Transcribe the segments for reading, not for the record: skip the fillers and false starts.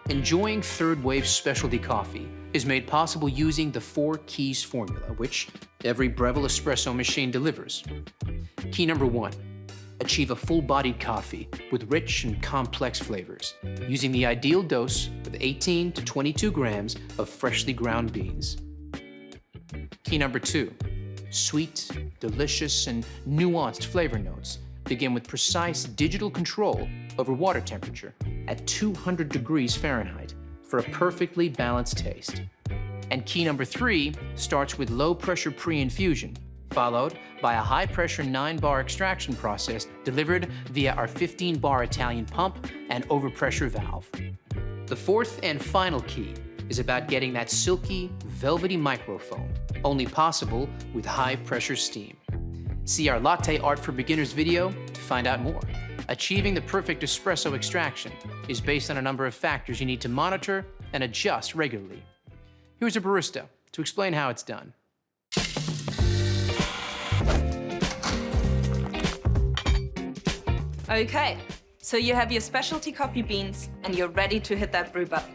Enjoying third wave specialty coffee is made possible using the 4 keys formula, which every Breville Espresso machine delivers. Key number 1, achieve a full-bodied coffee with rich and complex flavors, using the ideal dose of 18 to 22 grams of freshly ground beans. Key number 2, sweet, delicious, and nuanced flavor notes begin with precise digital control over water temperature at 200 degrees Fahrenheit for a perfectly balanced taste. And key number 3 starts with low-pressure pre-infusion, followed by a high-pressure 9-bar extraction process delivered via our 15-bar Italian pump and overpressure valve. The 4th and final key is about getting that silky, velvety microfoam, only possible with high-pressure steam. See our Latte Art for Beginners video to find out more. Achieving the perfect espresso extraction is based on a number of factors you need to monitor and adjust regularly. Here's a barista to explain how it's done. Okay, so you have your specialty coffee beans and you're ready to hit that brew button.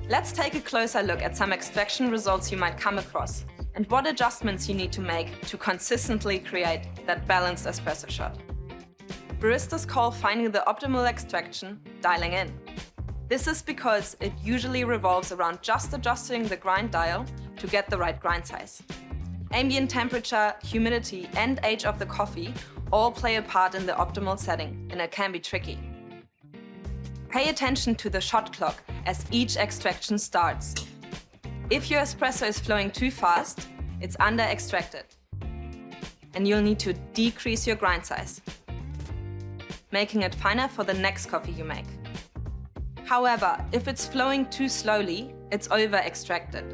Let's take a closer look at some extraction results you might come across and what adjustments you need to make to consistently create that balanced espresso shot. Baristas call finding the optimal extraction dialing in. This is because it usually revolves around just adjusting the grind dial to get the right grind size. Ambient temperature, humidity, and age of the coffee all play a part in the optimal setting, and it can be tricky. Pay attention to the shot clock as each extraction starts. If your espresso is flowing too fast, it's under-extracted, and you'll need to decrease your grind size, making it finer for the next coffee you make. However, if it's flowing too slowly, it's over-extracted.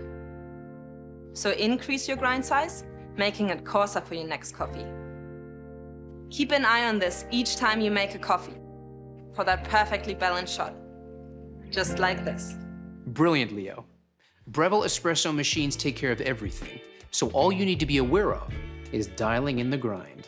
So increase your grind size, making it coarser for your next coffee. Keep an eye on this each time you make a coffee for that perfectly balanced shot, just like this. Brilliant, Leo. Breville espresso machines take care of everything, so all you need to be aware of is dialing in the grind.